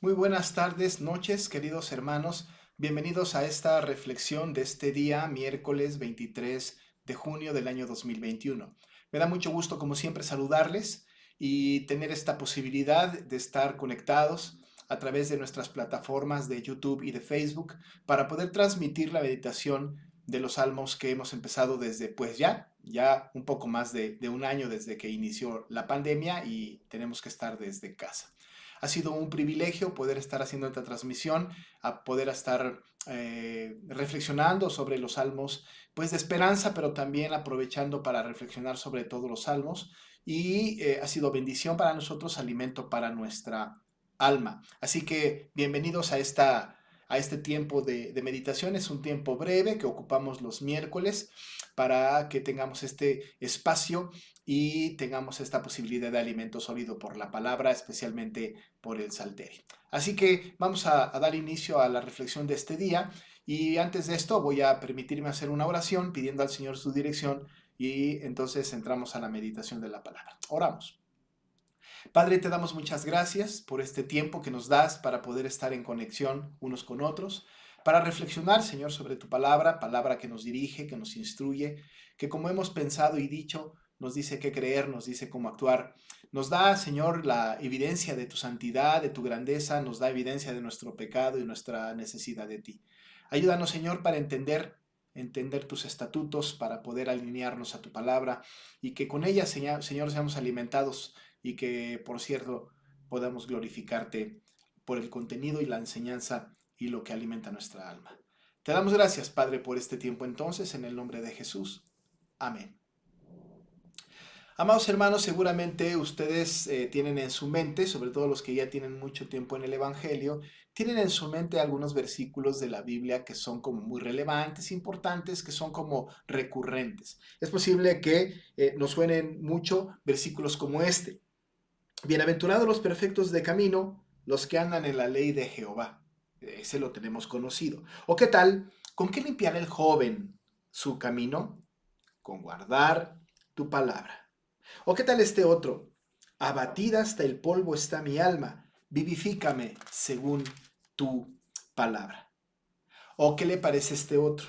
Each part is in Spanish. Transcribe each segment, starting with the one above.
Muy buenas tardes, noches, queridos hermanos. Bienvenidos a esta reflexión de este día, miércoles 23 de junio del año 2021. Me da mucho gusto, como siempre, saludarles y tener esta posibilidad de estar conectados a través de nuestras plataformas de YouTube y de Facebook para poder transmitir la meditación de los salmos que hemos empezado desde, pues ya un poco más de un año desde que inició la pandemia y tenemos que estar desde casa. Ha sido un privilegio poder estar haciendo esta transmisión, a poder estar reflexionando sobre los salmos, pues de esperanza, pero también aprovechando para reflexionar sobre todos los salmos. Y ha sido bendición para nosotros, alimento para nuestra alma. Así que bienvenidos a este tiempo de meditación. Es un tiempo breve que ocupamos los miércoles para que tengamos este espacio y tengamos esta posibilidad de alimento sólido por la palabra, especialmente por el Salterio. Así que vamos a dar inicio a la reflexión de este día y antes de esto voy a permitirme hacer una oración pidiendo al Señor su dirección y entonces entramos a la meditación de la palabra. Oramos. Padre, te damos muchas gracias por este tiempo que nos das para poder estar en conexión unos con otros, para reflexionar, Señor, sobre tu palabra, palabra que nos dirige, que nos instruye, que como hemos pensado y dicho, nos dice qué creer, nos dice cómo actuar. Nos da, Señor, la evidencia de tu santidad, de tu grandeza, nos da evidencia de nuestro pecado y nuestra necesidad de ti. Ayúdanos, Señor, para entender tus estatutos, para poder alinearnos a tu palabra y que con ella, Señor, seamos alimentados y que, por cierto, podamos glorificarte por el contenido y la enseñanza y lo que alimenta nuestra alma. Te damos gracias, Padre, por este tiempo entonces, en el nombre de Jesús. Amén. Amados hermanos, seguramente ustedes tienen en su mente, sobre todo los que ya tienen mucho tiempo en el Evangelio, tienen en su mente algunos versículos de la Biblia que son como muy relevantes, importantes, que son como recurrentes. Es posible que nos suenen mucho versículos como este. Bienaventurados los perfectos de camino, los que andan en la ley de Jehová. Ese lo tenemos conocido. ¿O qué tal? ¿Con qué limpiará el joven su camino? Con guardar tu palabra. ¿O qué tal este otro? Abatida hasta el polvo está mi alma, vivifícame según tu palabra. ¿O qué le parece este otro?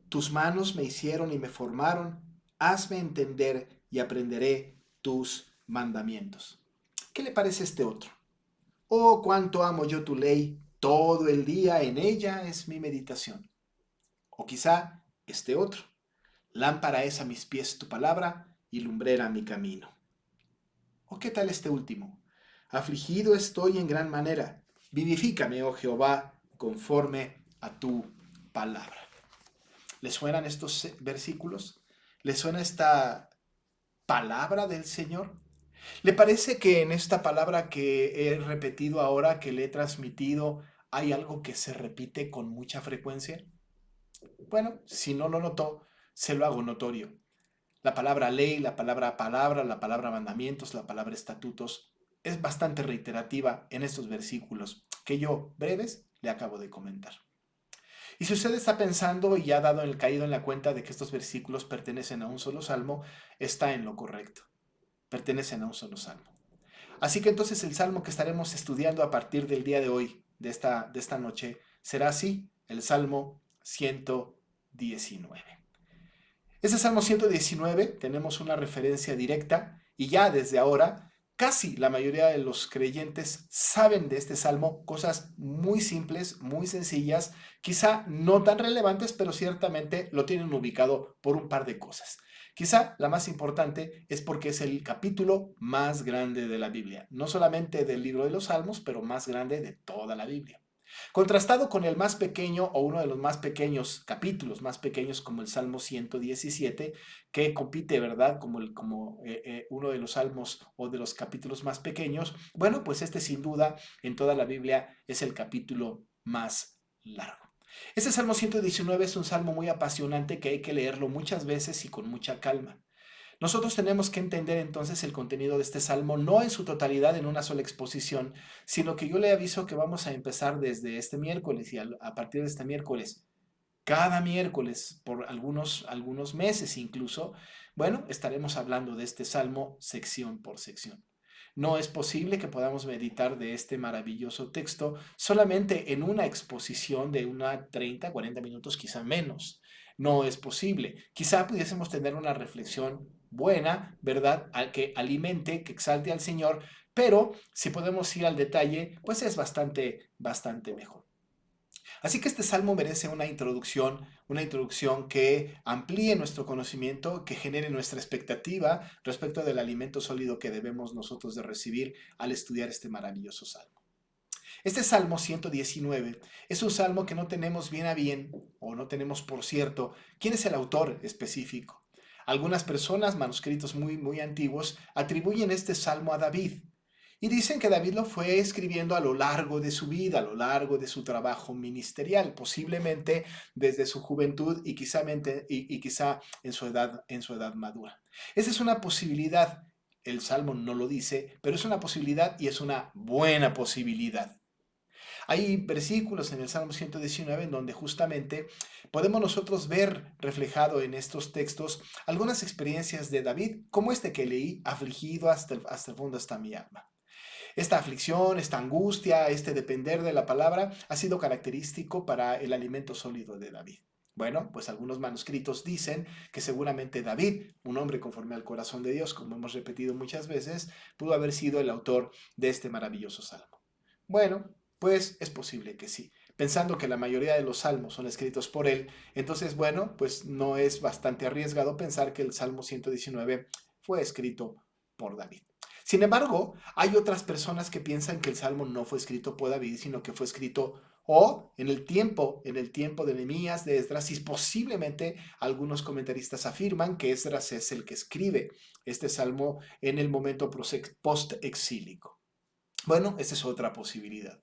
Tus manos me hicieron y me formaron, hazme entender y aprenderé tus mandamientos. ¿Qué le parece este otro? Oh, cuánto amo yo tu ley, todo el día en ella es mi meditación. O quizá este otro. Lámpara es a mis pies tu palabra y lumbrera mi camino. ¿O qué tal este último? Afligido estoy en gran manera. Vivifícame, oh Jehová, conforme a tu palabra. ¿Le suenan estos versículos? ¿Le suena esta palabra del Señor? ¿Le parece que en esta palabra que he repetido ahora, que le he transmitido, hay algo que se repite con mucha frecuencia? Bueno, si no lo notó, se lo hago notorio. La palabra ley, la palabra mandamientos, la palabra estatutos es bastante reiterativa en estos versículos que yo, breves, le acabo de comentar. Y si usted está pensando y ha dado el caído en la cuenta de que estos versículos pertenecen a un solo salmo, está en lo correcto. Pertenecen a un solo salmo. Así que entonces el salmo que estaremos estudiando a partir del día de hoy, de esta noche, será así, el Salmo 119. Este Salmo 119 tenemos una referencia directa y ya desde ahora casi la mayoría de los creyentes saben de este salmo cosas muy simples, muy sencillas, quizá no tan relevantes, pero ciertamente lo tienen ubicado por un par de cosas. Quizá la más importante es porque es el capítulo más grande de la Biblia, no solamente del libro de los Salmos, pero más grande de toda la Biblia. Contrastado con el más pequeño o uno de los más pequeños capítulos, más pequeños como el Salmo 117, que compite, ¿verdad?, como uno de los salmos o de los capítulos más pequeños. Bueno, pues este sin duda en toda la Biblia es el capítulo más largo. Este Salmo 119 es un salmo muy apasionante que hay que leerlo muchas veces y con mucha calma. Nosotros tenemos que entender entonces el contenido de este salmo, no en su totalidad en una sola exposición, sino que yo le aviso que vamos a empezar desde este miércoles y a partir de este miércoles, cada miércoles, por algunos meses incluso, bueno, estaremos hablando de este salmo sección por sección. No es posible que podamos meditar de este maravilloso texto solamente en una exposición de una 30, 40 minutos, quizá menos. No es posible. Quizá pudiésemos tener una reflexión buena, ¿verdad? Que alimente, que exalte al Señor, pero si podemos ir al detalle, pues es bastante, bastante mejor. Así que este salmo merece una introducción que amplíe nuestro conocimiento, que genere nuestra expectativa respecto del alimento sólido que debemos nosotros de recibir al estudiar este maravilloso salmo. Este Salmo 119 es un salmo que no tenemos bien a bien, o no tenemos por cierto, quién es el autor específico. Algunas personas, manuscritos muy antiguos, atribuyen este salmo a David, y dicen que David lo fue escribiendo a lo largo de su vida, a lo largo de su trabajo ministerial, posiblemente desde su juventud y quizá en su edad madura. Esa es una posibilidad. El Salmo no lo dice, pero es una posibilidad y es una buena posibilidad. Hay versículos en el Salmo 119 en donde justamente podemos nosotros ver reflejado en estos textos algunas experiencias de David, como este que leí, afligido hasta el fondo está mi alma. Esta aflicción, esta angustia, este depender de la palabra ha sido característico para el alimento sólido de David. Bueno, pues algunos manuscritos dicen que seguramente David, un hombre conforme al corazón de Dios, como hemos repetido muchas veces, pudo haber sido el autor de este maravilloso salmo. Bueno, pues es posible que sí. Pensando que la mayoría de los salmos son escritos por él, entonces, bueno, pues no es bastante arriesgado pensar que el Salmo 119 fue escrito por David. Sin embargo, hay otras personas que piensan que el Salmo no fue escrito por David, sino que fue escrito o en el tiempo de Nehemías, de Esdras, y posiblemente algunos comentaristas afirman que Esdras es el que escribe este salmo en el momento post-exílico. Bueno, esa es otra posibilidad.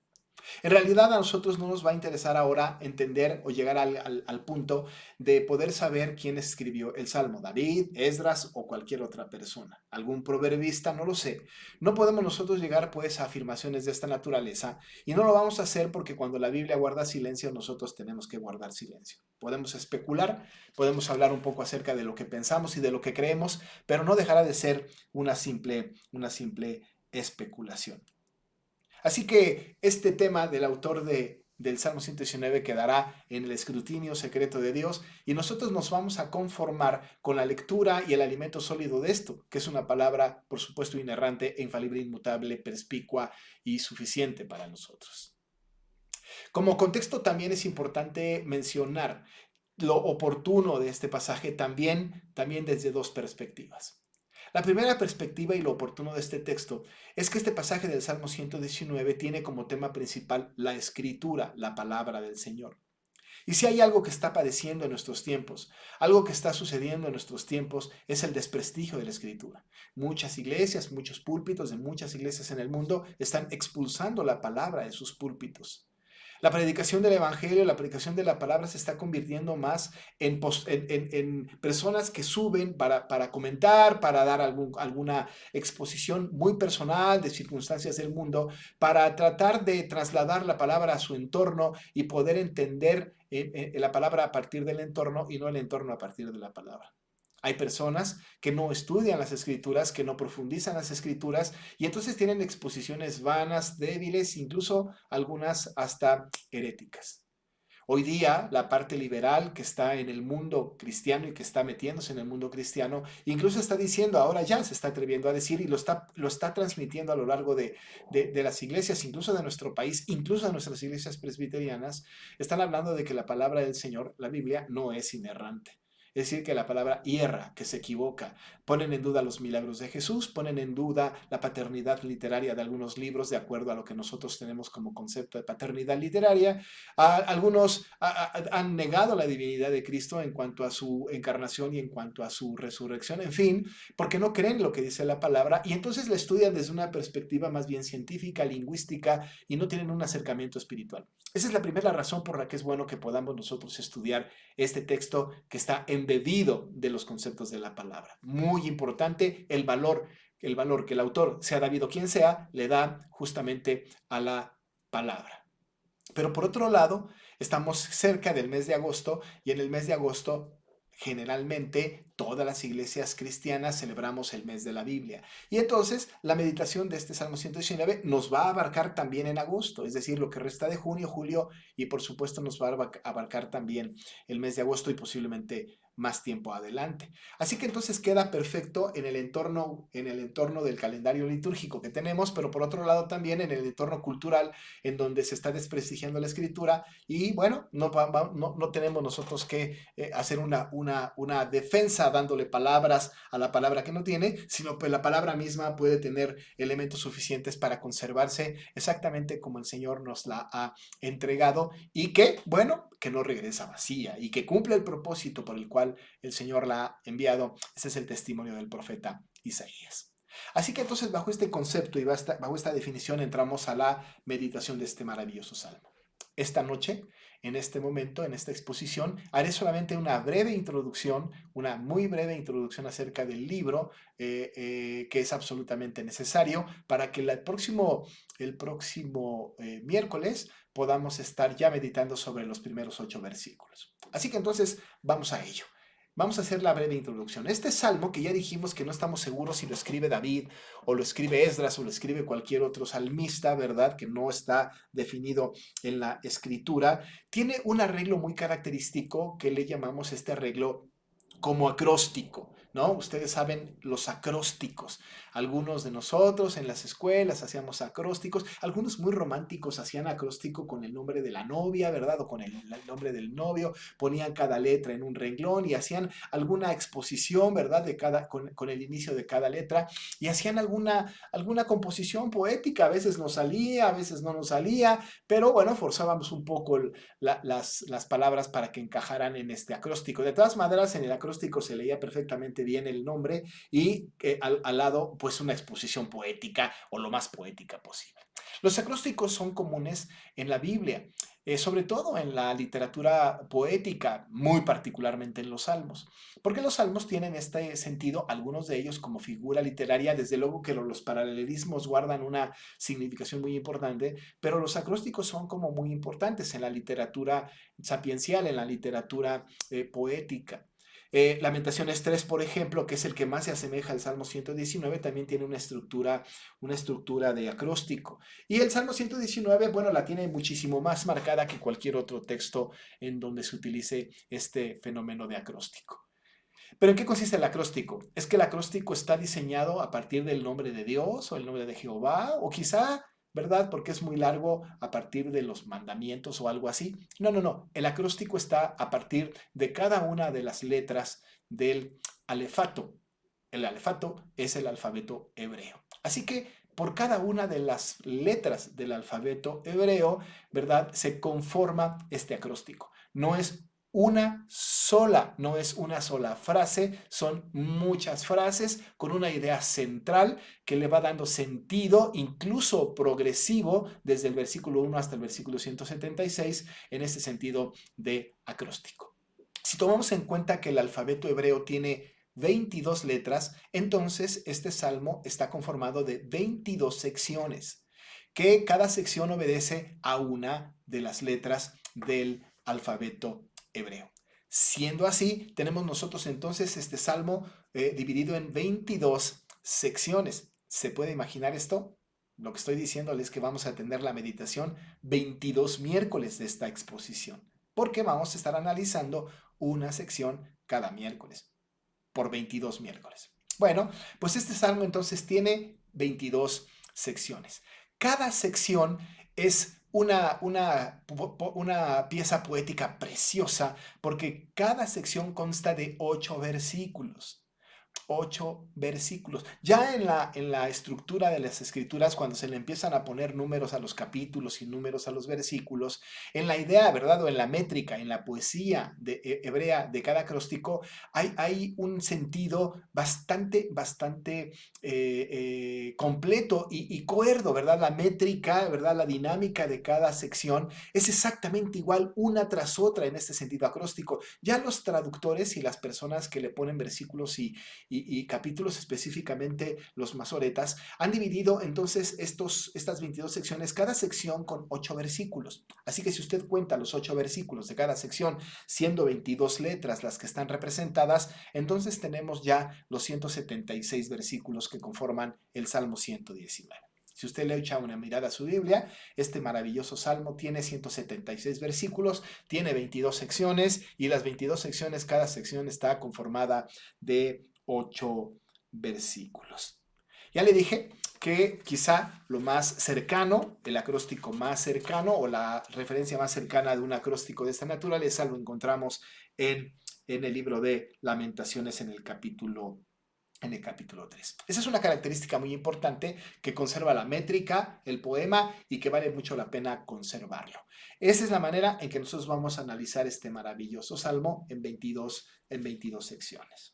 En realidad a nosotros no nos va a interesar ahora entender o llegar al punto de poder saber quién escribió el Salmo, David, Esdras o cualquier otra persona, algún proverbista, no lo sé. No podemos nosotros llegar pues a afirmaciones de esta naturaleza y no lo vamos a hacer porque cuando la Biblia guarda silencio nosotros tenemos que guardar silencio. Podemos especular, podemos hablar un poco acerca de lo que pensamos y de lo que creemos, pero no dejará de ser una simple especulación. Así que este tema del autor del Salmo 119 quedará en el escrutinio secreto de Dios y nosotros nos vamos a conformar con la lectura y el alimento sólido de esto, que es una palabra, por supuesto, inerrante, infalible, inmutable, perspicua y suficiente para nosotros. Como contexto también es importante mencionar lo oportuno de este pasaje también desde dos perspectivas. La primera perspectiva y lo oportuno de este texto es que este pasaje del Salmo 119 tiene como tema principal la escritura, la palabra del Señor. Y si hay algo que está padeciendo en nuestros tiempos, algo que está sucediendo en nuestros tiempos, es el desprestigio de la escritura. Muchas iglesias, muchos púlpitos de muchas iglesias en el mundo están expulsando la palabra de sus púlpitos. La predicación del Evangelio, la predicación de la palabra se está convirtiendo más en personas que suben para comentar, para dar alguna exposición muy personal de circunstancias del mundo, para tratar de trasladar la palabra a su entorno y poder entender la palabra a partir del entorno y no el entorno a partir de la palabra. Hay personas que no estudian las escrituras, que no profundizan las escrituras y entonces tienen exposiciones vanas, débiles, incluso algunas hasta heréticas. Hoy día la parte liberal que está en el mundo cristiano y que está metiéndose en el mundo cristiano, incluso está diciendo, ahora ya se está atreviendo a decir y lo está transmitiendo a lo largo de las iglesias, incluso de nuestro país, incluso de nuestras iglesias presbiterianas, están hablando de que la palabra del Señor, la Biblia, no es inerrante. Es decir, que la palabra hierra, que se equivoca. Ponen en duda los milagros de Jesús, ponen en duda la paternidad literaria de algunos libros de acuerdo a lo que nosotros tenemos como concepto de paternidad literaria. Algunos han negado la divinidad de Cristo en cuanto a su encarnación y en cuanto a su resurrección, en fin, porque no creen lo que dice la palabra y entonces la estudian desde una perspectiva más bien científica, lingüística y no tienen un acercamiento espiritual. Esa es la primera razón por la que es bueno que podamos nosotros estudiar este texto que está embebido de los conceptos de la palabra. Muy importante el valor que el autor, sea David o quien sea, le da justamente a la palabra. Pero por otro lado, estamos cerca del mes de agosto y en el mes de agosto generalmente todas las iglesias cristianas celebramos el mes de la Biblia. Y entonces la meditación de este Salmo 119 nos va a abarcar también en agosto, es decir, lo que resta de junio, julio y por supuesto nos va a abarcar también el mes de agosto y posiblemente más tiempo adelante. Así que entonces queda perfecto en el entorno del calendario litúrgico que tenemos, pero por otro lado también en el entorno cultural en donde se está desprestigiando la escritura y bueno, no tenemos nosotros que hacer una defensa dándole palabras a la palabra que no tiene, sino que la palabra misma puede tener elementos suficientes para conservarse exactamente como el Señor nos la ha entregado y que, bueno, que no regresa vacía y que cumple el propósito por el cual el Señor la ha enviado. Ese es el testimonio del profeta Isaías. Así que entonces bajo este concepto y bajo esta definición entramos a la meditación de este maravilloso salmo. Esta noche, en este momento, en esta exposición, haré solamente una breve introducción, una muy breve introducción acerca del libro, que es absolutamente necesario para que el próximo miércoles podamos estar ya meditando sobre los primeros 8 versículos. Así que entonces vamos a ello. Vamos a hacer la breve introducción. Este salmo, que ya dijimos que no estamos seguros si lo escribe David o lo escribe Esdras o lo escribe cualquier otro salmista, ¿verdad? Que no está definido en la escritura, tiene un arreglo muy característico que le llamamos este arreglo como acróstico, ¿no? Ustedes saben los acrósticos. Algunos de nosotros en las escuelas hacíamos acrósticos, algunos muy románticos hacían acróstico con el nombre de la novia, ¿verdad? O con el nombre del novio, ponían cada letra en un renglón y hacían alguna exposición, ¿verdad? Con el inicio de cada letra y hacían alguna composición poética. A veces nos salía, a veces no nos salía, pero bueno, forzábamos un poco las palabras para que encajaran en este acróstico. De todas maneras, en el acróstico se leía perfectamente bien el nombre y al lado pues una exposición poética o lo más poética posible. Los acrósticos son comunes en la Biblia, sobre todo en la literatura poética, muy particularmente en los salmos, porque los salmos tienen este sentido, algunos de ellos como figura literaria, desde luego que los paralelismos guardan una significación muy importante, pero los acrósticos son como muy importantes en la literatura sapiencial, en la literatura poética. Lamentaciones 3, por ejemplo, que es el que más se asemeja al Salmo 119, también tiene una estructura de acróstico. Y el Salmo 119, bueno, la tiene muchísimo más marcada que cualquier otro texto en donde se utilice este fenómeno de acróstico. ¿Pero en qué consiste el acróstico? Es que el acróstico está diseñado a partir del nombre de Dios o el nombre de Jehová, o quizá, ¿verdad? Porque es muy largo a partir de los mandamientos o algo así. No, no, no. El acróstico está a partir de cada una de las letras del alefato. El alefato es el alfabeto hebreo. Así que por cada una de las letras del alfabeto hebreo, ¿verdad? Se conforma este acróstico. No es no es una sola frase, son muchas frases con una idea central que le va dando sentido, incluso progresivo, desde el versículo 1 hasta el versículo 176, en este sentido de acróstico. Si tomamos en cuenta que el alfabeto hebreo tiene 22 letras, entonces este salmo está conformado de 22 secciones, que cada sección obedece a una de las letras del alfabeto hebreo. Siendo así, tenemos nosotros entonces este salmo dividido en 22 secciones. ¿Se puede imaginar esto? Lo que estoy diciéndoles es que vamos a tener la meditación 22 miércoles de esta exposición, porque vamos a estar analizando una sección cada miércoles, por 22 miércoles. Bueno, pues este salmo entonces tiene 22 secciones. Cada sección es una pieza poética preciosa porque cada sección consta de 8 versículos. 8 versículos. Ya en la estructura de las escrituras, cuando se le empiezan a poner números a los capítulos y números a los versículos, en la idea, ¿verdad? O en la métrica, en la poesía hebrea de cada acróstico, hay un sentido bastante completo y cuerdo, ¿verdad? La métrica, ¿verdad? La dinámica de cada sección es exactamente igual una tras otra en este sentido acróstico. Ya los traductores y las personas que le ponen versículos y y capítulos, específicamente los masoretas, han dividido entonces estas 22 secciones, cada sección con 8 versículos. Así que si usted cuenta los 8 versículos de cada sección, siendo 22 letras las que están representadas, entonces tenemos ya los 176 versículos que conforman el Salmo 119. Si usted le echa una mirada a su Biblia, este maravilloso salmo tiene 176 versículos, tiene 22 secciones y las 22 secciones, cada sección está conformada de 8 versículos. Ya le dije que quizá lo más cercano, el acróstico más cercano o la referencia más cercana de un acróstico de esta naturaleza lo encontramos en el libro de Lamentaciones en el capítulo 3. Esa es una característica muy importante que conserva la métrica, el poema y que vale mucho la pena conservarlo. Esa es la manera en que nosotros vamos a analizar este maravilloso salmo en 22 secciones.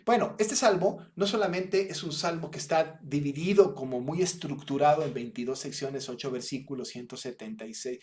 Bueno, este salmo no solamente es un salmo que está dividido como muy estructurado en 22 secciones, 8 versículos, 176,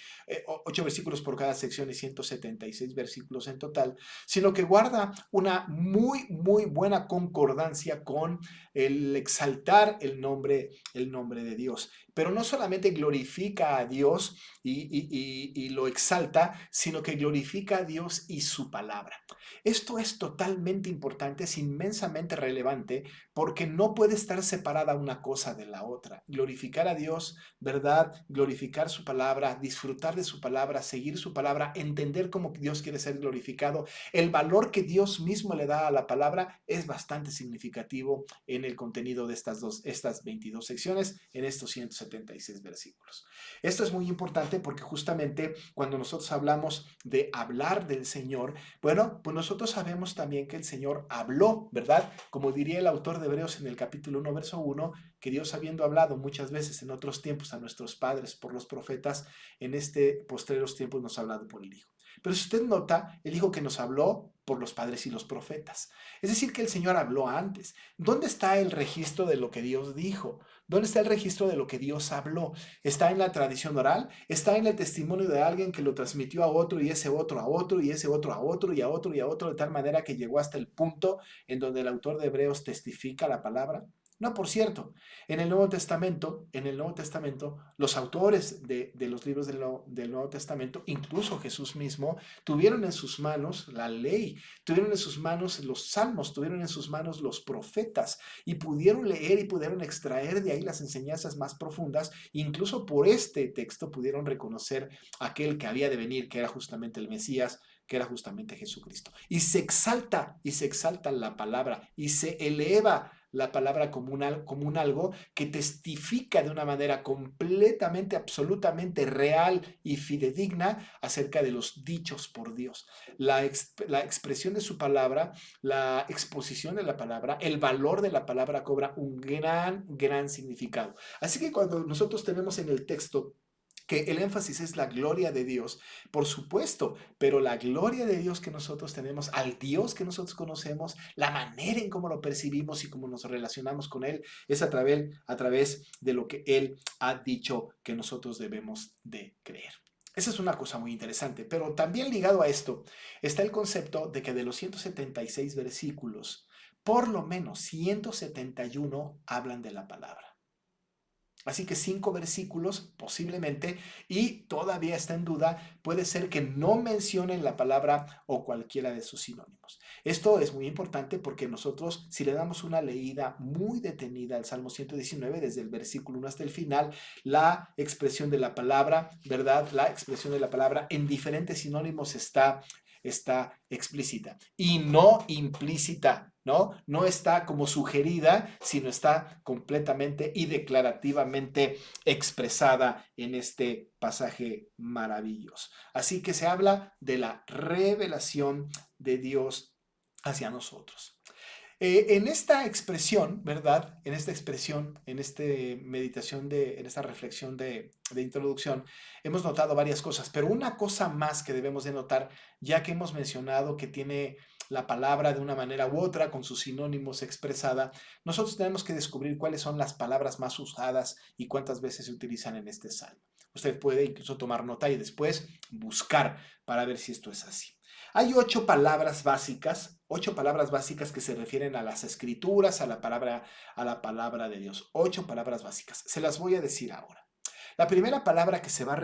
8 versículos por cada sección y 176 versículos en total, sino que guarda una muy, muy buena concordancia con el exaltar el nombre de Dios. Pero no solamente glorifica a Dios y lo exalta, sino que glorifica a Dios y su palabra. Esto es totalmente importante, es inmensamente relevante, porque no puede estar separada una cosa de la otra. Glorificar a Dios, ¿verdad? Glorificar su palabra, disfrutar de su palabra, seguir su palabra, entender cómo Dios quiere ser glorificado. El valor que Dios mismo le da a la palabra es bastante significativo en el contenido de estas 22 secciones, en estos 176 versículos. Esto es muy importante porque justamente cuando nosotros hablamos de hablar del Señor, bueno, pues nosotros sabemos también que el Señor habló, ¿verdad? Como diría el autor de Hebreos en el capítulo 1, verso 1, que Dios habiendo hablado muchas veces en otros tiempos a nuestros padres por los profetas, en este postreros tiempos nos ha hablado por el Hijo. Pero si usted nota, él dijo que nos habló por los padres y los profetas. Es decir, que el Señor habló antes. ¿Dónde está el registro de lo que Dios dijo? ¿Dónde está el registro de lo que Dios habló? ¿Está en la tradición oral? ¿Está en el testimonio de alguien que lo transmitió a otro y ese otro a otro y ese otro a otro y a otro y a otro de tal manera que llegó hasta el punto en donde el autor de Hebreos testifica la palabra? No, por cierto, en el Nuevo Testamento, los autores de los libros del Nuevo Testamento, incluso Jesús mismo, tuvieron en sus manos la ley, tuvieron en sus manos los salmos, tuvieron en sus manos los profetas y pudieron leer y pudieron extraer de ahí las enseñanzas más profundas. Incluso por este texto pudieron reconocer aquel que había de venir, que era justamente el Mesías, que era justamente Jesucristo. Y se exalta la palabra y se eleva la palabra como un algo que testifica de una manera completamente, absolutamente real y fidedigna acerca de los dichos por Dios. La expresión de su palabra, la exposición de la palabra, el valor de la palabra cobra un gran significado. Así que cuando nosotros tenemos en el texto que el énfasis es la gloria de Dios, por supuesto, pero la gloria de Dios que nosotros tenemos, al Dios que nosotros conocemos, la manera en cómo lo percibimos y cómo nos relacionamos con Él, es a través de lo que Él ha dicho que nosotros debemos de creer. Esa es una cosa muy interesante, pero también ligado a esto está el concepto de que de los 176 versículos, por lo menos 171 hablan de la palabra. Así que 5 versículos posiblemente, y todavía está en duda, puede ser que no mencionen la palabra o cualquiera de sus sinónimos. Esto es muy importante porque nosotros, si le damos una leída muy detenida al Salmo 119, desde el versículo 1 hasta el final, la expresión de la palabra, ¿verdad? La expresión de la palabra en diferentes sinónimos está explícita y no implícita. ¿No? No está como sugerida, sino está completamente y declarativamente expresada en este pasaje maravilloso. Así que se habla de la revelación de Dios hacia nosotros. En esta expresión, ¿verdad? En esta expresión, en esta meditación, en esta reflexión de introducción, hemos notado varias cosas, pero una cosa más que debemos de notar, ya que hemos mencionado que tiene la palabra de una manera u otra, con sus sinónimos expresada, nosotros tenemos que descubrir cuáles son las palabras más usadas y cuántas veces se utilizan en este salmo. Usted puede incluso tomar nota y después buscar para ver si esto es así. Hay 8 palabras básicas que se refieren a las escrituras, a la palabra de Dios. 8 palabras básicas. Se las voy a decir ahora. La primera palabra que se va a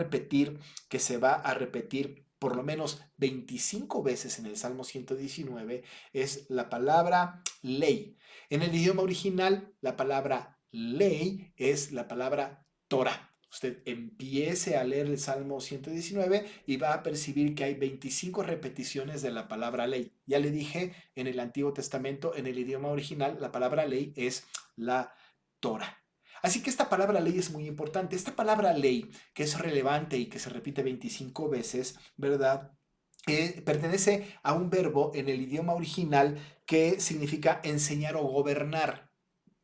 repetir por lo menos 25 veces en el Salmo 119 es la palabra ley. En el idioma original, la palabra ley es la palabra Torah. Usted empiece a leer el Salmo 119 y va a percibir que hay 25 repeticiones de la palabra ley. Ya le dije, en el Antiguo Testamento, en el idioma original, la palabra ley es la Torah. Así que esta palabra ley es muy importante. Esta palabra ley, que es relevante y que se repite 25 veces, ¿verdad? Pertenece a un verbo en el idioma original que significa enseñar o gobernar.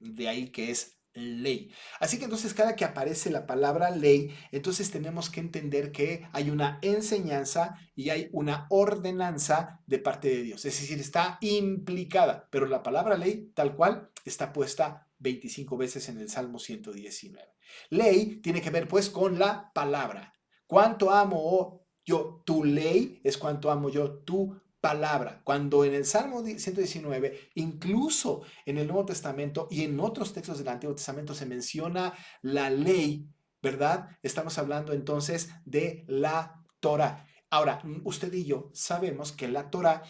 De ahí que es ley. Así que entonces cada que aparece la palabra ley, entonces tenemos que entender que hay una enseñanza y hay una ordenanza de parte de Dios. Es decir, está implicada, pero la palabra ley tal cual está puesta 25 veces en el Salmo 119. Ley tiene que ver pues con la palabra. ¿Cuánto amo yo tu ley? Es cuánto amo yo tu palabra. Cuando en el Salmo 119, incluso en el Nuevo Testamento y en otros textos del Antiguo Testamento se menciona la ley, ¿verdad? Estamos hablando entonces de la Torah. Ahora, usted y yo sabemos que la Torah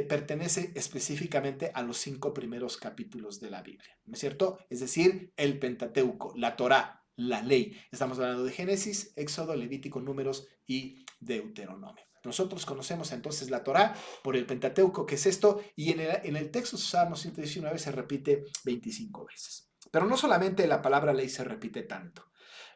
pertenece específicamente a los 5 primeros capítulos de la Biblia, ¿no es cierto? Es decir, el Pentateuco, la Torah, la ley. Estamos hablando de Génesis, Éxodo, Levítico, Números y Deuteronomio. Nosotros conocemos entonces la Torah por el Pentateuco, que es esto, y en el texto de Salmo 119 se repite 25 veces. Pero no solamente la palabra ley se repite tanto.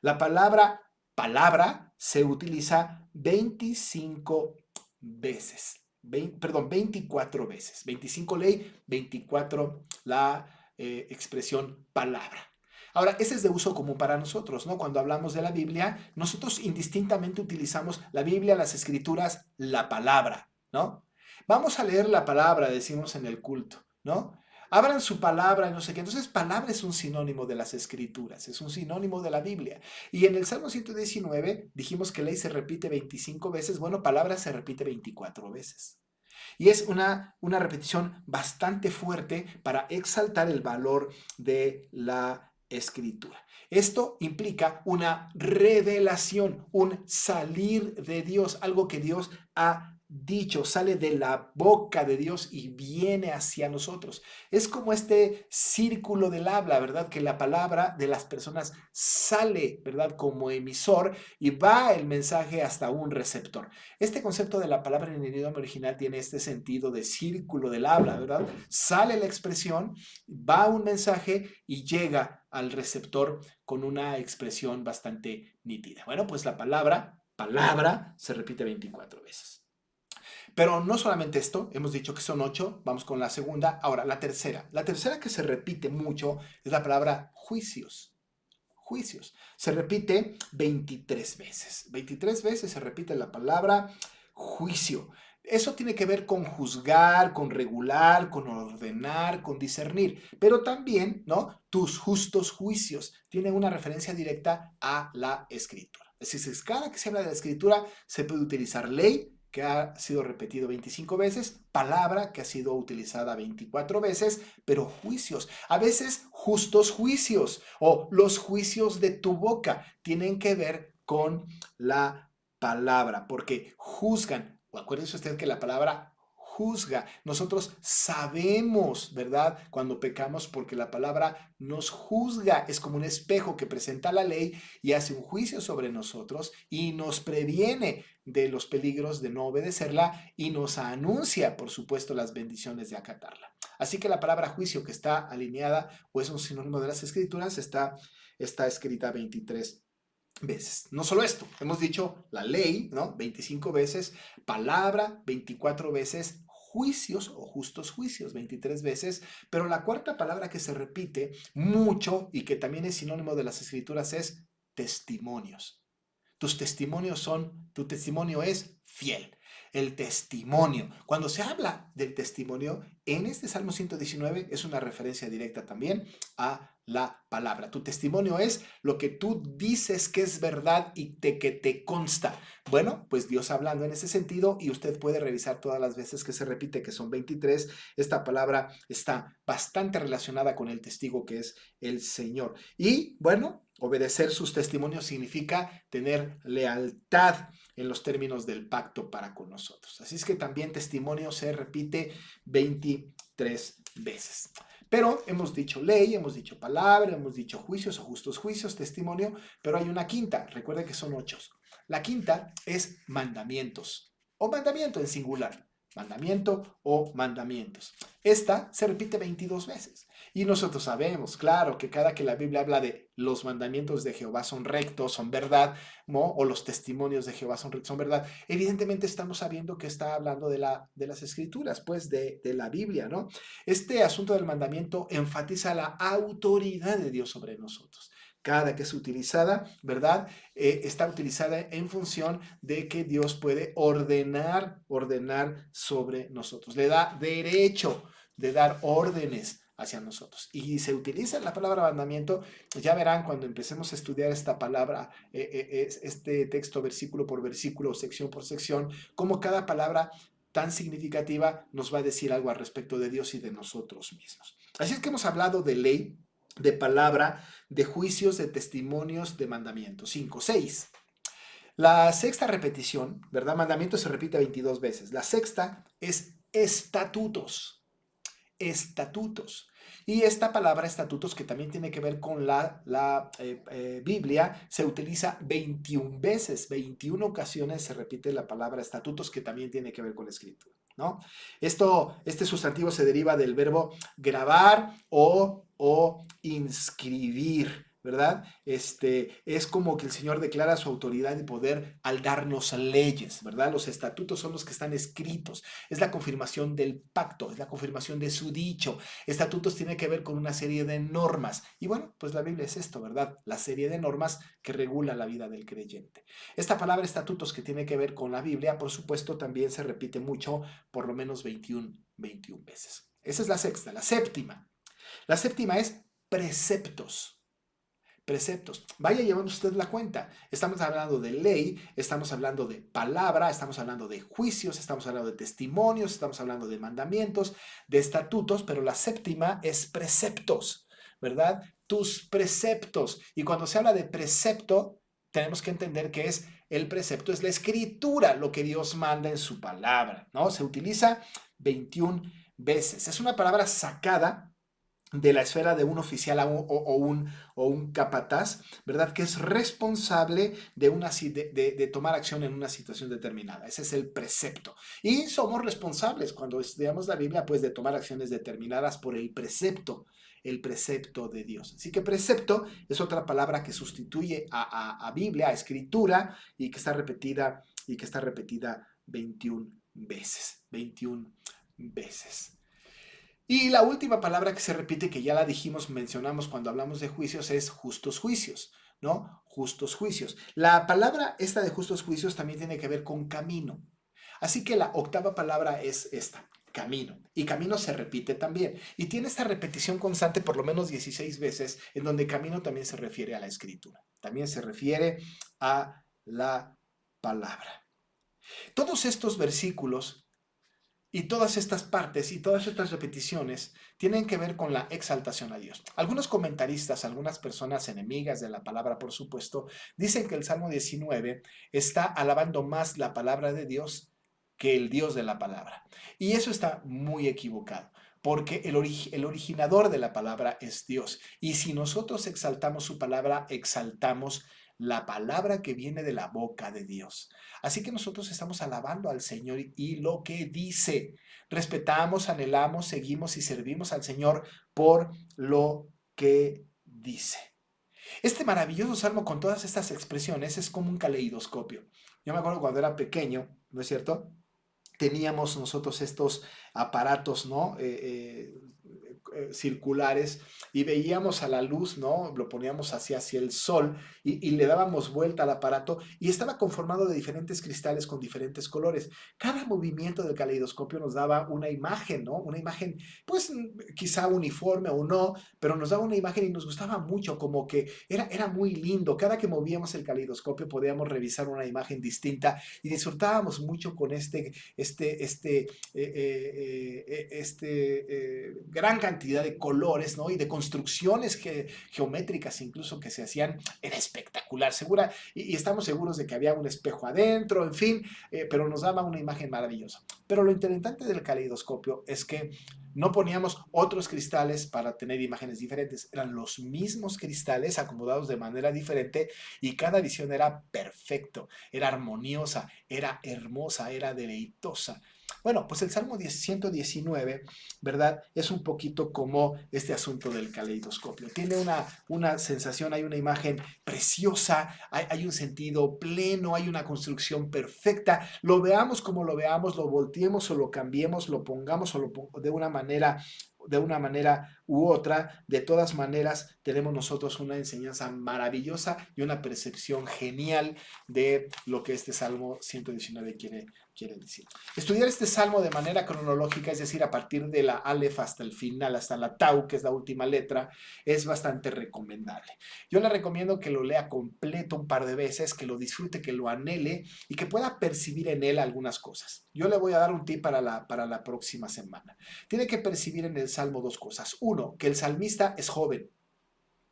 La palabra se utiliza 25 veces. 24 veces. 25 ley, 24 la expresión palabra. Ahora, ese es de uso común para nosotros, ¿no? Cuando hablamos de la Biblia, nosotros indistintamente utilizamos la Biblia, las escrituras, la palabra, ¿no? Vamos a leer la palabra, decimos en el culto, ¿no? Abran su palabra, no sé qué. Entonces, palabra es un sinónimo de las escrituras, es un sinónimo de la Biblia. Y en el Salmo 119 dijimos que ley se repite 25 veces, bueno, palabra se repite 24 veces. Y es una repetición bastante fuerte para exaltar el valor de la escritura. Esto implica una revelación, un salir de Dios, algo que Dios ha dicho, sale de la boca de Dios y viene hacia nosotros. Es como este círculo del habla, ¿verdad? Que la palabra de las personas sale, ¿verdad? Como emisor y va el mensaje hasta un receptor. Este concepto de la palabra en el idioma original tiene este sentido de círculo del habla, ¿verdad? Sale la expresión, va un mensaje y llega al receptor con una expresión bastante nítida. Bueno, pues la palabra se repite 24 veces. Pero no solamente esto, hemos dicho que son 8, vamos con la segunda. Ahora, la tercera. La tercera que se repite mucho es la palabra juicios. Juicios. Se repite 23 veces. 23 veces se repite la palabra juicio. Eso tiene que ver con juzgar, con regular, con ordenar, con discernir, pero también, ¿no? Tus justos juicios tienen una referencia directa a la escritura. Es decir, cada que se habla de la escritura se puede utilizar ley, que ha sido repetido 25 veces, palabra que ha sido utilizada 24 veces, pero juicios, a veces justos juicios o los juicios de tu boca tienen que ver con la palabra, porque juzgan. Acuérdese usted que la palabra juzga. Nosotros sabemos, ¿verdad? Cuando pecamos porque la palabra nos juzga. Es como un espejo que presenta la ley y hace un juicio sobre nosotros y nos previene de los peligros de no obedecerla y nos anuncia, por supuesto, las bendiciones de acatarla. Así que la palabra juicio que está alineada o es un sinónimo de las escrituras está escrita 23 veces. No solo esto, hemos dicho la ley, ¿no? 25 veces, palabra 24 veces, juicios o justos juicios 23 veces, pero la cuarta palabra que se repite mucho y que también es sinónimo de las escrituras es testimonios. Tu testimonio es fiel. El testimonio. Cuando se habla del testimonio, en este Salmo 119 es una referencia directa también a la palabra. Tu testimonio es lo que tú dices que es verdad y que te consta. Bueno, pues Dios hablando en ese sentido, y usted puede revisar todas las veces que se repite, que son 23. Esta palabra está bastante relacionada con el testigo que es el Señor. Y bueno, obedecer sus testimonios significa tener lealtad en los términos del pacto para con nosotros. Así es que también testimonio se repite 23 veces. Pero hemos dicho ley, hemos dicho palabra, hemos dicho juicios o justos juicios, testimonio, pero hay una quinta. Recuerde que son 8. La quinta es mandamientos o mandamiento en singular. Mandamiento o mandamientos. Esta se repite 22 veces. Y nosotros sabemos, claro, que cada que la Biblia habla de los mandamientos de Jehová son rectos, son verdad, ¿no? O los testimonios de Jehová son rectos, son verdad, evidentemente estamos sabiendo que está hablando de las escrituras, pues de la Biblia, ¿no? Este asunto del mandamiento enfatiza la autoridad de Dios sobre nosotros. Cada que es utilizada, ¿verdad? Está utilizada en función de que Dios puede ordenar sobre nosotros. Le da derecho de dar órdenes hacia nosotros. Y se utiliza la palabra mandamiento, ya verán cuando empecemos a estudiar esta palabra, este texto versículo por versículo, sección por sección, como cada palabra tan significativa nos va a decir algo al respecto de Dios y de nosotros mismos. Así es que hemos hablado de ley, de palabra, de juicios, de testimonios, de mandamientos. 5, 6. La sexta repetición, ¿verdad? Mandamiento se repite 22 veces. La sexta es estatutos. Estatutos. Y esta palabra estatutos, que también tiene que ver con la Biblia, se utiliza 21 veces, 21 ocasiones se repite la palabra estatutos, que también tiene que ver con la escritura, ¿no? Este sustantivo se deriva del verbo grabar o inscribir, ¿verdad? Es como que el Señor declara su autoridad y poder al darnos leyes, ¿verdad? Los estatutos son los que están escritos, es la confirmación del pacto, es la confirmación de su dicho. Estatutos tiene que ver con una serie de normas. Y bueno, pues la Biblia es esto, ¿verdad? La serie de normas que regula la vida del creyente. Esta palabra estatutos, que tiene que ver con la Biblia, por supuesto, también se repite mucho, por lo menos 21 veces. Esa es la sexta. La séptima. La séptima es preceptos. Preceptos. Vaya llevando usted la cuenta. Estamos hablando de ley, estamos hablando de palabra, estamos hablando de juicios, estamos hablando de testimonios, estamos hablando de mandamientos, de estatutos, pero la séptima es preceptos, ¿verdad? Tus preceptos. Y cuando se habla de precepto, tenemos que entender que es el precepto, es la escritura, lo que Dios manda en su palabra, ¿no? Se utiliza 21 veces. Es una palabra sacada de la esfera de un oficial o un capataz, ¿verdad? Que es responsable de tomar acción en una situación determinada. Ese es el precepto. Y somos responsables cuando estudiamos la Biblia, pues de tomar acciones determinadas por el precepto de Dios. Así que precepto es otra palabra que sustituye a Biblia, a escritura, y que está repetida 21 veces. 21 veces. Y la última palabra que se repite, que ya la dijimos, mencionamos cuando hablamos de juicios, es justos juicios, ¿no? Justos juicios. La palabra esta de justos juicios también tiene que ver con camino. Así que la octava palabra es esta, camino. Y camino se repite también. Y tiene esta repetición constante por lo menos 16 veces, en donde camino también se refiere a la escritura. También se refiere a la palabra. Todos estos versículos y todas estas partes y todas estas repeticiones tienen que ver con la exaltación a Dios. Algunos comentaristas, algunas personas enemigas de la palabra, por supuesto, dicen que el Salmo 19 está alabando más la palabra de Dios que el Dios de la palabra. Y eso está muy equivocado, porque el originador de la palabra es Dios. Y si nosotros exaltamos su palabra, exaltamos la palabra que viene de la boca de Dios. Así que nosotros estamos alabando al Señor y lo que dice. Respetamos, anhelamos, seguimos y servimos al Señor por lo que dice. Este maravilloso salmo con todas estas expresiones es como un caleidoscopio. Yo me acuerdo cuando era pequeño, ¿no es cierto? Teníamos nosotros estos aparatos, ¿no? circulares y veíamos a la luz, ¿no? Lo poníamos hacia el sol y le dábamos vuelta al aparato y estaba conformado de diferentes cristales con diferentes colores. Cada movimiento del caleidoscopio nos daba una imagen, ¿no? Una imagen, pues quizá uniforme o no, pero nos daba una imagen y nos gustaba mucho, como que era muy lindo. Cada que movíamos el caleidoscopio podíamos revisar una imagen distinta y disfrutábamos mucho con gran cantidad de colores, ¿no? Y de construcciones geométricas incluso que se hacían. Era espectacular, segura, y estamos seguros de que había un espejo adentro, en fin, pero nos daba una imagen maravillosa. Pero lo interesante del caleidoscopio es que no poníamos otros cristales para tener imágenes diferentes, eran los mismos cristales acomodados de manera diferente y cada visión era perfecto, era armoniosa, era hermosa, era deleitosa. Bueno, pues el Salmo 119, ¿verdad? Es un poquito como este asunto del caleidoscopio. Tiene una sensación, hay una imagen preciosa, hay un sentido pleno, hay una construcción perfecta. Lo veamos como lo veamos, lo volteemos o lo cambiemos, lo pongamos de una manera u otra, de todas maneras tenemos nosotros una enseñanza maravillosa y una percepción genial de lo que este Salmo 119 quiere decir. Estudiar este salmo de manera cronológica, es decir, a partir de la Aleph hasta el final, hasta la Tau, que es la última letra, es bastante recomendable. Yo le recomiendo que lo lea completo un par de veces, que lo disfrute, que lo anhele y que pueda percibir en él algunas cosas. Yo le voy a dar un tip para la próxima semana. Tiene que percibir en el salmo dos cosas. Uno, que el salmista es joven.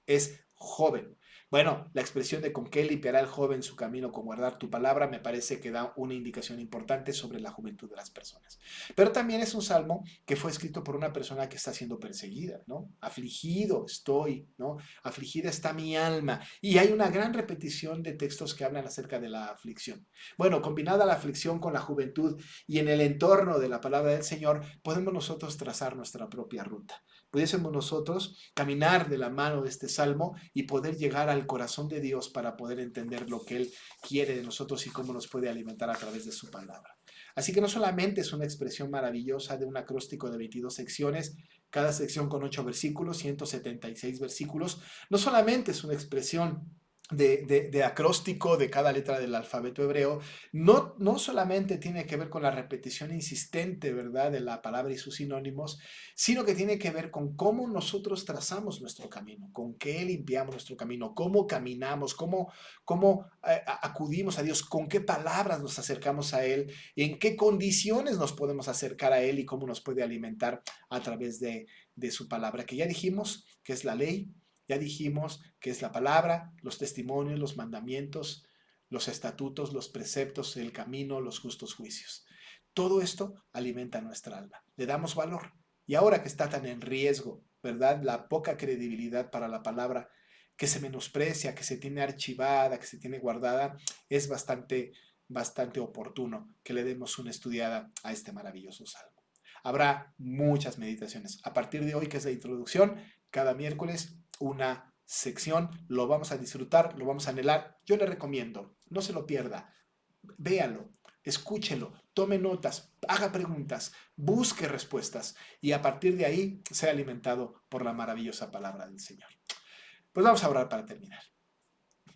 Es joven. Bueno, la expresión de con qué limpiará el joven su camino con guardar tu palabra me parece que da una indicación importante sobre la juventud de las personas. Pero también es un salmo que fue escrito por una persona que está siendo perseguida, ¿no? Afligido estoy, ¿no? Afligida está mi alma. Y hay una gran repetición de textos que hablan acerca de la aflicción. Bueno, combinada la aflicción con la juventud y en el entorno de la palabra del Señor, podemos nosotros trazar nuestra propia ruta. Pudiésemos nosotros caminar de la mano de este salmo y poder llegar al corazón de Dios para poder entender lo que Él quiere de nosotros y cómo nos puede alimentar a través de su palabra. Así que no solamente es una expresión maravillosa de un acróstico de 22 secciones, cada sección con 8 versículos, 176 versículos, no solamente es una expresión de acróstico de cada letra del alfabeto hebreo, no solamente tiene que ver con la repetición insistente, ¿verdad?, de la palabra y sus sinónimos, sino que tiene que ver con cómo nosotros trazamos nuestro camino, con qué limpiamos nuestro camino, cómo caminamos, cómo acudimos a Dios, con qué palabras nos acercamos a Él, en qué condiciones nos podemos acercar a Él y cómo nos puede alimentar a través de su palabra, que ya dijimos que es la ley. Ya dijimos que es la palabra, los testimonios, los mandamientos, los estatutos, los preceptos, el camino, los justos juicios. Todo esto alimenta nuestra alma. Le damos valor. Y ahora que está tan en riesgo, ¿verdad? La poca credibilidad para la palabra, que se menosprecia, que se tiene archivada, que se tiene guardada, es bastante oportuno que le demos una estudiada a este maravilloso salmo. Habrá muchas meditaciones. A partir de hoy, que es la introducción, cada miércoles una sección, lo vamos a disfrutar, lo vamos a anhelar. Yo le recomiendo, no se lo pierda, véalo, escúchelo, tome notas, haga preguntas, busque respuestas y a partir de ahí sea alimentado por la maravillosa palabra del Señor. Pues vamos a orar para terminar.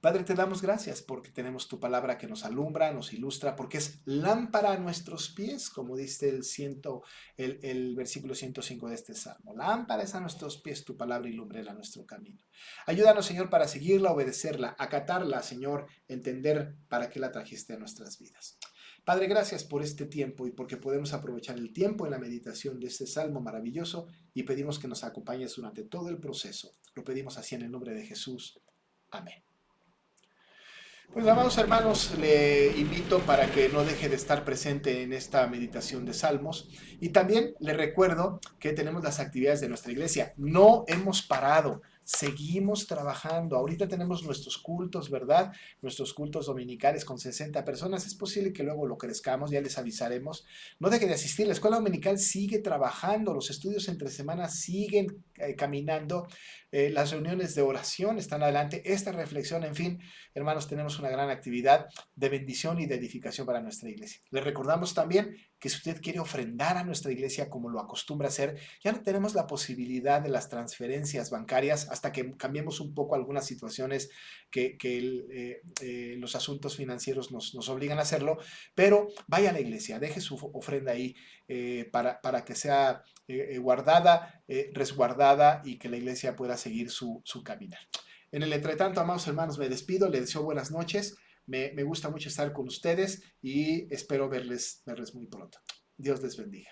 Padre, te damos gracias porque tenemos tu palabra que nos alumbra, nos ilustra, porque es lámpara a nuestros pies, como dice el versículo 105 de este salmo. Lámpara es a nuestros pies tu palabra y lumbrera nuestro camino. Ayúdanos, Señor, para seguirla, obedecerla, acatarla, Señor, entender para qué la trajiste a nuestras vidas. Padre, gracias por este tiempo y porque podemos aprovechar el tiempo en la meditación de este salmo maravilloso y pedimos que nos acompañes durante todo el proceso. Lo pedimos así en el nombre de Jesús. Amén. Pues amados hermanos, le invito para que no deje de estar presente en esta meditación de Salmos y también le recuerdo que tenemos las actividades de nuestra iglesia. No hemos parado, seguimos trabajando. Ahorita tenemos nuestros cultos, ¿verdad? Nuestros cultos dominicales con 60 personas. Es posible que luego lo crezcamos, ya les avisaremos. No deje de asistir, la escuela dominical sigue trabajando, los estudios entre semanas siguen caminando. Las reuniones de oración están adelante. Esta reflexión, en fin, hermanos, tenemos una gran actividad de bendición y de edificación para nuestra iglesia. Les recordamos también que si usted quiere ofrendar a nuestra iglesia como lo acostumbra hacer, ya no tenemos la posibilidad de las transferencias bancarias hasta que cambiemos un poco algunas situaciones que los asuntos financieros nos obligan a hacerlo, pero vaya a la iglesia, deje su ofrenda ahí para que sea guardada, resguardada y que la iglesia pueda seguir su caminar. En el entretanto, amados hermanos, me despido, les deseo buenas noches. Me gusta mucho estar con ustedes y espero verles muy pronto. Dios les bendiga.